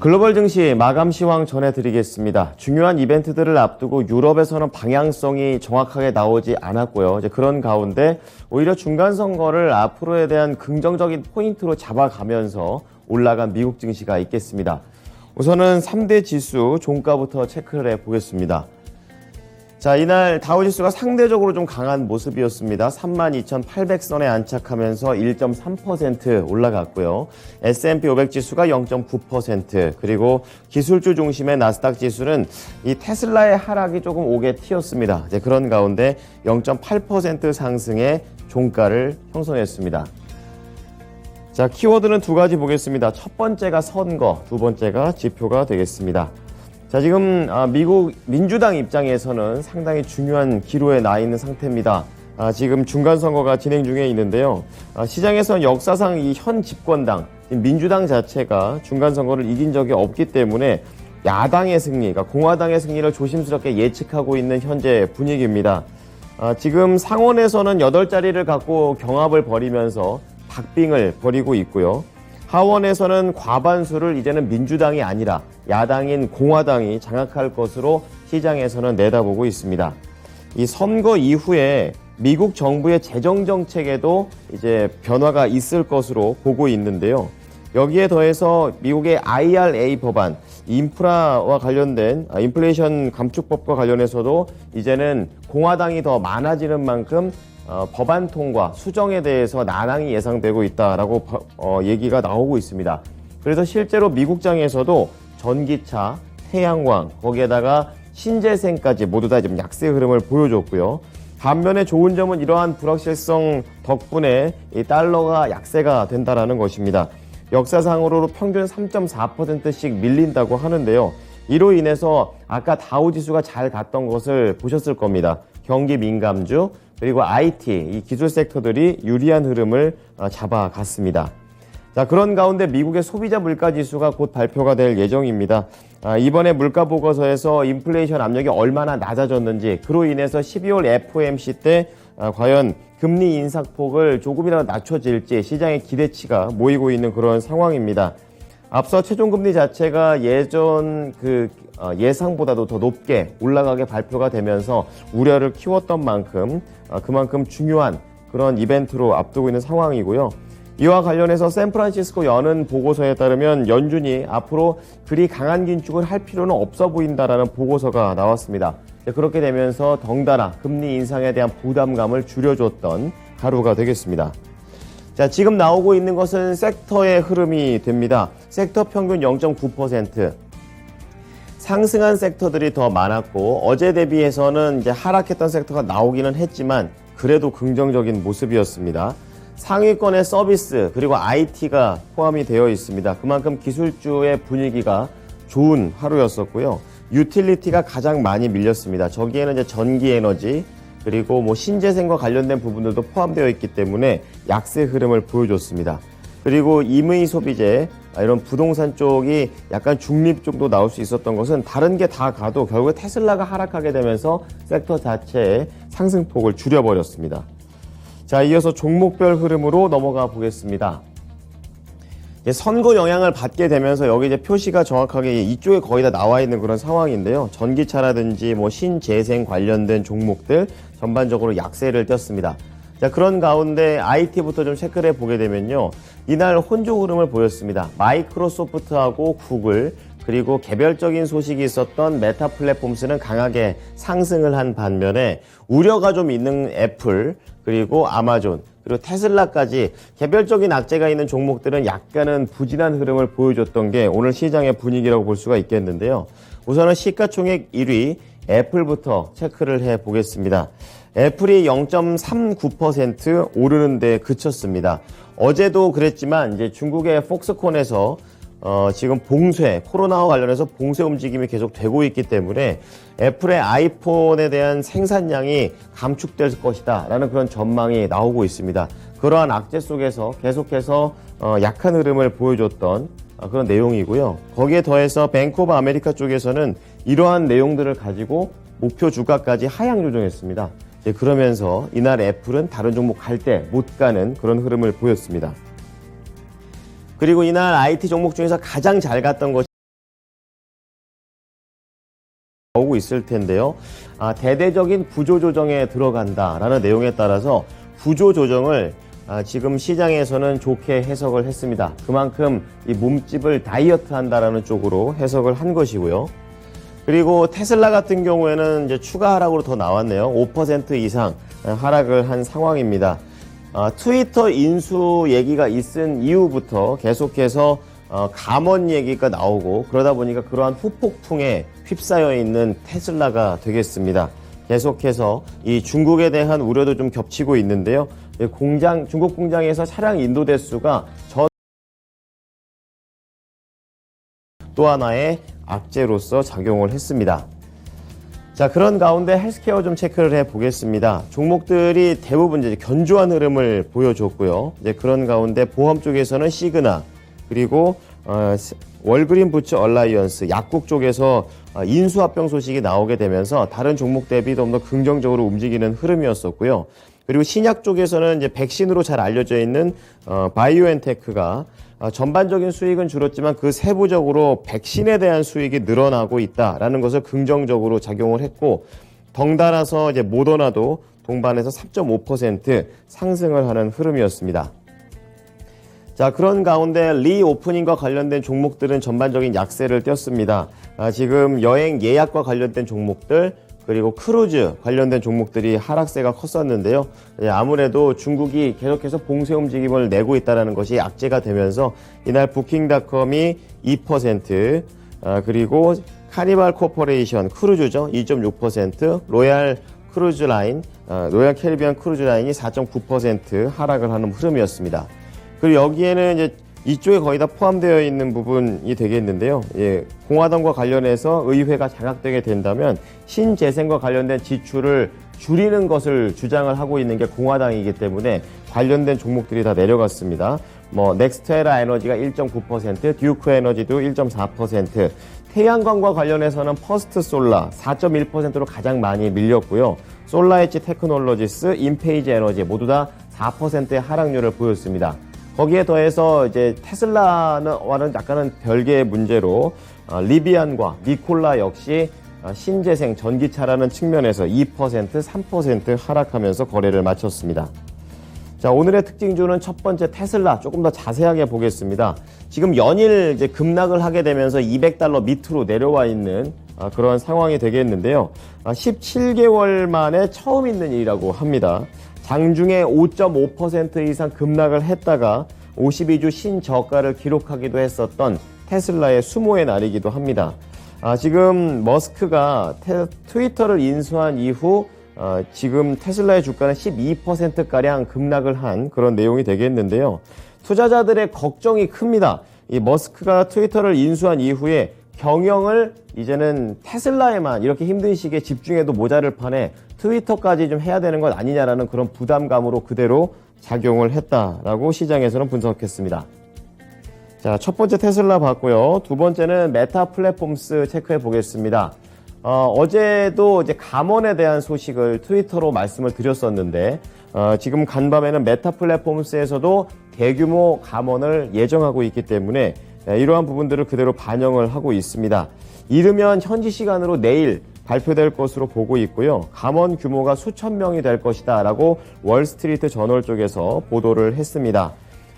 글로벌 증시 마감 시황 전해드리겠습니다. 중요한 이벤트들을 앞두고 유럽에서는 방향성이 정확하게 나오지 않았고요. 그런 가운데 오히려 중간 선거를 앞으로에 대한 긍정적인 포인트로 잡아가면서 올라간 미국 증시가 있겠습니다. 우선은 3대 지수 종가부터 체크를 해보겠습니다. 자, 이날 다우지수가 상대적으로 좀 강한 모습이었습니다. 32,800선에 안착하면서 1.3% 올라갔고요. S&P 500 지수가 0.9%, 그리고 기술주 중심의 나스닥 지수는 이 테슬라의 하락이 조금 오게 튀었습니다. 그런 가운데 0.8% 상승의 종가를 형성했습니다. 자, 키워드는 두 가지 보겠습니다. 첫 번째가 선거, 두 번째가 지표가 되겠습니다. 자, 지금 미국 민주당 입장에서는 상당히 중요한 기로에 나 있는 상태입니다. 지금 중간선거가 진행 중에 있는데요. 시장에서는 역사상 이 현 집권당, 민주당 자체가 중간선거를 이긴 적이 없기 때문에 야당의 승리, 그러니까 공화당의 승리를 조심스럽게 예측하고 있는 현재 분위기입니다. 지금 상원에서는 8자리를 갖고 경합을 벌이면서 박빙을 벌이고 있고요. 하원에서는 과반수를 이제는 민주당이 아니라 야당인 공화당이 장악할 것으로 시장에서는 내다보고 있습니다. 이 선거 이후에 미국 정부의 재정 정책에도 이제 변화가 있을 것으로 보고 있는데요. 여기에 더해서 미국의 IRA 법안, 인프라와 관련된 인플레이션 감축법과 관련해서도 이제는 공화당이 더 많아지는 만큼 법안 통과, 수정에 대해서 난항이 예상되고 있다라고 얘기가 나오고 있습니다. 그래서 실제로 미국장에서도 전기차, 태양광, 거기에다가 신재생까지 모두 다 지금 약세 흐름을 보여줬고요. 반면에 좋은 점은 이러한 불확실성 덕분에 이 달러가 약세가 된다라는 것입니다. 역사상으로 평균 3.4%씩 밀린다고 하는데요. 이로 인해서 아까 다우지수가 잘 갔던 것을 보셨을 겁니다. 경기 민감주, 그리고 IT, 이 기술 섹터들이 유리한 흐름을 잡아갔습니다. 자, 그런 가운데 미국의 소비자 물가 지수가 곧 발표가 될 예정입니다. 이번에 물가 보고서에서 인플레이션 압력이 얼마나 낮아졌는지, 그로 인해서 12월 FOMC 때 과연 금리 인상폭을 조금이라도 낮춰질지 시장의 기대치가 모이고 있는 그런 상황입니다. 앞서 최종금리 자체가 예전 예상보다도 더 높게 올라가게 발표가 되면서 우려를 키웠던 만큼 그만큼 중요한 그런 이벤트로 앞두고 있는 상황이고요. 이와 관련해서 샌프란시스코 연은 보고서에 따르면 연준이 앞으로 그리 강한 긴축을 할 필요는 없어 보인다라는 보고서가 나왔습니다. 그렇게 되면서 덩달아 금리 인상에 대한 부담감을 줄여줬던 하루가 되겠습니다. 자, 지금 나오고 있는 것은 섹터의 흐름이 됩니다. 섹터 평균 0.9%. 상승한 섹터들이 더 많았고, 어제 대비해서는 이제 하락했던 섹터가 나오기는 했지만, 그래도 긍정적인 모습이었습니다. 상위권의 서비스, 그리고 IT가 포함이 되어 있습니다. 그만큼 기술주의 분위기가 좋은 하루였었고요. 유틸리티가 가장 많이 밀렸습니다. 저기에는 이제 전기 에너지, 그리고 신재생과 관련된 부분들도 포함되어 있기 때문에 약세 흐름을 보여줬습니다. 그리고 임의 소비재, 이런 부동산 쪽이 약간 중립 정도 나올 수 있었던 것은 다른 게 다 가도 결국에 테슬라가 하락하게 되면서 섹터 자체의 상승폭을 줄여버렸습니다. 자, 이어서 종목별 흐름으로 넘어가 보겠습니다. 선거 영향을 받게 되면서 여기 이제 표시가 정확하게 이쪽에 거의 다 나와 있는 그런 상황인데요. 전기차라든지 신재생 관련된 종목들 전반적으로 약세를 띄었습니다. 자, 그런 가운데 IT부터 좀 체크를 해보게 되면요. 이날 혼조 흐름을 보였습니다. 마이크로소프트하고 구글, 그리고 개별적인 소식이 있었던 메타 플랫폼스는 강하게 상승을 한 반면에 우려가 좀 있는 애플, 그리고 아마존, 그리고 테슬라까지 개별적인 악재가 있는 종목들은 약간은 부진한 흐름을 보여줬던 게 오늘 시장의 분위기라고 볼 수가 있겠는데요. 우선은 시가총액 1위 애플부터 체크를 해보겠습니다. 애플이 0.39% 오르는 데 그쳤습니다. 어제도 그랬지만 이제 중국의 폭스콘에서 지금 봉쇄, 코로나와 관련해서 봉쇄 움직임이 계속 되고 있기 때문에 애플의 아이폰에 대한 생산량이 감축될 것이다 라는 그런 전망이 나오고 있습니다. 그러한 악재 속에서 계속해서 약한 흐름을 보여줬던 그런 내용이고요. 거기에 더해서 뱅크 오브 아메리카 쪽에서는 이러한 내용들을 가지고 목표 주가까지 하향 조정했습니다. 그러면서 이날 애플은 다른 종목 갈 때 못 가는 그런 흐름을 보였습니다. 그리고 이날 IT 종목 중에서 가장 잘 갔던 것이 나오고 있을 텐데요. 대대적인 구조조정에 들어간다라는 내용에 따라서 구조조정을 지금 시장에서는 좋게 해석을 했습니다. 그만큼 이 몸집을 다이어트 한다라는 쪽으로 해석을 한 것이고요. 그리고 테슬라 같은 경우에는 이제 추가 하락으로 더 나왔네요. 5% 이상 하락을 한 상황입니다. 트위터 인수 얘기가 있은 이후부터 계속해서 감원 얘기가 나오고 그러다 보니까 그러한 후폭풍에 휩싸여 있는 테슬라가 되겠습니다. 계속해서 이 중국에 대한 우려도 좀 겹치고 있는데요. 중국 공장에서 차량 인도 대수가 또 하나의 악재로서 작용을 했습니다. 자, 그런 가운데 헬스케어 좀 체크를 해 보겠습니다. 종목들이 대부분 이제 견조한 흐름을 보여줬고요. 이제 그런 가운데 보험 쪽에서는 시그나, 그리고 월그린 부츠 얼라이언스, 약국 쪽에서 인수합병 소식이 나오게 되면서 다른 종목 대비 좀 더 긍정적으로 움직이는 흐름이었었고요. 그리고 신약 쪽에서는 이제 백신으로 잘 알려져 있는 바이오엔테크가 전반적인 수익은 줄었지만 그 세부적으로 백신에 대한 수익이 늘어나고 있다라는 것을 긍정적으로 작용을 했고, 덩달아서 이제 모더나도 동반해서 3.5% 상승을 하는 흐름이었습니다. 자, 그런 가운데 리오프닝과 관련된 종목들은 전반적인 약세를 띄었습니다. 지금 여행 예약과 관련된 종목들, 그리고 크루즈 관련된 종목들이 하락세가 컸었는데요. 아무래도 중국이 계속해서 봉쇄 움직임을 내고 있다는 것이 악재가 되면서 이날 부킹닷컴이 2%, 그리고 카니발 코퍼레이션 크루즈죠, 2.6%, 로얄 크루즈 라인, 로얄 캐리비안 크루즈 라인이 4.9% 하락을 하는 흐름이었습니다. 그리고 여기에는 이제 이쪽에 거의 다 포함되어 있는 부분이 되겠는데요. 공화당과 관련해서 의회가 장악되게 된다면 신재생과 관련된 지출을 줄이는 것을 주장을 하고 있는 게 공화당이기 때문에 관련된 종목들이 다 내려갔습니다. 넥스테라 에너지가 1.9%, 듀크 에너지도 1.4%, 태양광과 관련해서는 퍼스트 솔라 4.1%로 가장 많이 밀렸고요. 솔라엣지 테크놀로지스, 인페이지 에너지 모두 다 4%의 하락률을 보였습니다. 거기에 더해서 이제 테슬라와는 약간은 별개의 문제로 리비안과 니콜라 역시 신재생 전기차라는 측면에서 2%, 3% 하락하면서 거래를 마쳤습니다. 자, 오늘의 특징주는 첫 번째 테슬라 조금 더 자세하게 보겠습니다. 지금 연일 이제 급락을 하게 되면서 $200 밑으로 내려와 있는 그런 상황이 되겠는데요. 17개월 만에 처음 있는 일이라고 합니다. 장중에 5.5% 이상 급락을 했다가 52주 신저가를 기록하기도 했었던 테슬라의 수모의 날이기도 합니다. 지금 머스크가 트위터를 인수한 이후 지금 테슬라의 주가는 12%가량 급락을 한 그런 내용이 되겠는데요. 투자자들의 걱정이 큽니다. 이 머스크가 트위터를 인수한 이후에 경영을 이제는 테슬라에만 이렇게 힘든 시기에 집중해도 모자랄 판에 트위터까지 좀 해야 되는 것 아니냐라는 그런 부담감으로 그대로 작용을 했다라고 시장에서는 분석했습니다. 자, 첫 번째 테슬라 봤고요. 두 번째는 메타 플랫폼스 체크해 보겠습니다. 어제도 이제 감원에 대한 소식을 트위터로 말씀을 드렸었는데, 지금 간밤에는 메타 플랫폼스에서도 대규모 감원을 예정하고 있기 때문에 이러한 부분들을 그대로 반영을 하고 있습니다. 이르면 현지 시간으로 내일 발표될 것으로 보고 있고요. 감원 규모가 수천 명이 될 것이다 라고 월스트리트 저널 쪽에서 보도를 했습니다.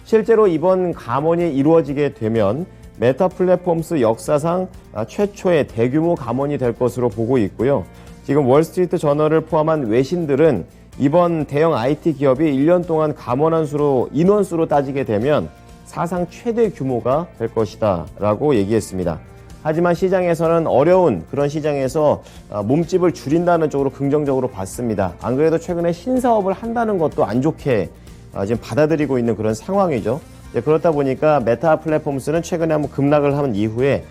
실제로 이번 감원이 이루어지게 되면 메타 플랫폼스 역사상 최초의 대규모 감원이 될 것으로 보고 있고요. 지금 월스트리트 저널을 포함한 외신들은 이번 대형 IT 기업이 1년 동안 감원한 인원수로 따지게 되면 사상 최대 규모가 될 것이다 라고 얘기했습니다. 하지만 시장에서는 어려운 그런 시장에서 몸집을 줄인다는 쪽으로 긍정적으로 봤습니다. 안 그래도 최근에 신사업을 한다는 것도 안 좋게 지금 받아들이고 있는 그런 상황이죠. 그렇다 보니까 메타 플랫폼스는 최근에 한번 급락을 한 이후에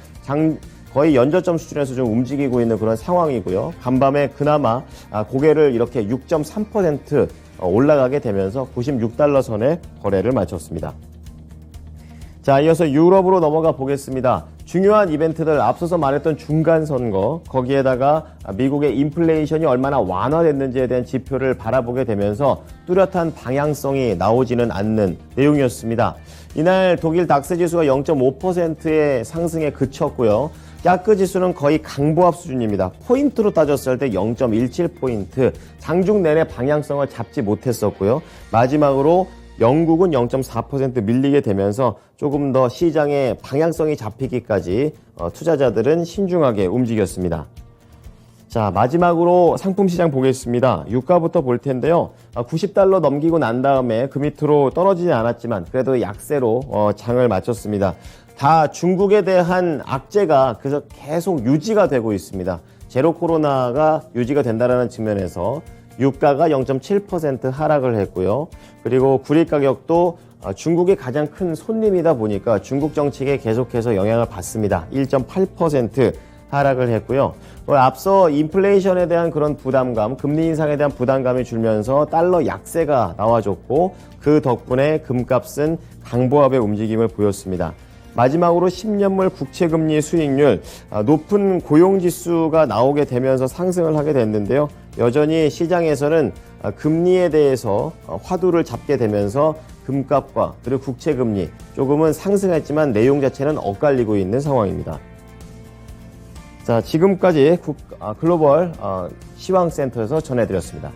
거의 연저점 수준에서 좀 움직이고 있는 그런 상황이고요. 간밤에 그나마 고개를 이렇게 6.3% 올라가게 되면서 $96 선에 거래를 마쳤습니다. 자, 이어서 유럽으로 넘어가 보겠습니다. 중요한 이벤트들, 앞서서 말했던 중간선거, 거기에다가 미국의 인플레이션이 얼마나 완화됐는지에 대한 지표를 바라보게 되면서 뚜렷한 방향성이 나오지는 않는 내용이었습니다. 이날 독일 닥스 지수가 0.5%의 상승에 그쳤고요. 야크 지수는 거의 강보합 수준입니다. 포인트로 따졌을 때 0.17포인트, 장중 내내 방향성을 잡지 못했었고요. 마지막으로 영국은 0.4% 밀리게 되면서 조금 더 시장의 방향성이 잡히기까지 투자자들은 신중하게 움직였습니다. 자, 마지막으로 상품 시장 보겠습니다. 유가부터 볼 텐데요. 90달러 넘기고 난 다음에 그 밑으로 떨어지지 않았지만 그래도 약세로 장을 마쳤습니다. 다 중국에 대한 악재가 그래서 계속 유지가 되고 있습니다. 제로 코로나가 유지가 된다는 측면에서 유가가 0.7% 하락을 했고요. 그리고 구리 가격도 중국이 가장 큰 손님이다 보니까 중국 정책에 계속해서 영향을 받습니다. 1.8% 하락을 했고요. 앞서 인플레이션에 대한 그런 부담감, 금리 인상에 대한 부담감이 줄면서 달러 약세가 나와줬고 그 덕분에 금값은 강보합의 움직임을 보였습니다. 마지막으로 10년물 국채금리 수익률, 높은 고용지수가 나오게 되면서 상승을 하게 됐는데요. 여전히 시장에서는 금리에 대해서 화두를 잡게 되면서 금값과 그리고 국채금리 조금은 상승했지만 내용 자체는 엇갈리고 있는 상황입니다. 자, 지금까지 글로벌 시황센터에서 전해드렸습니다.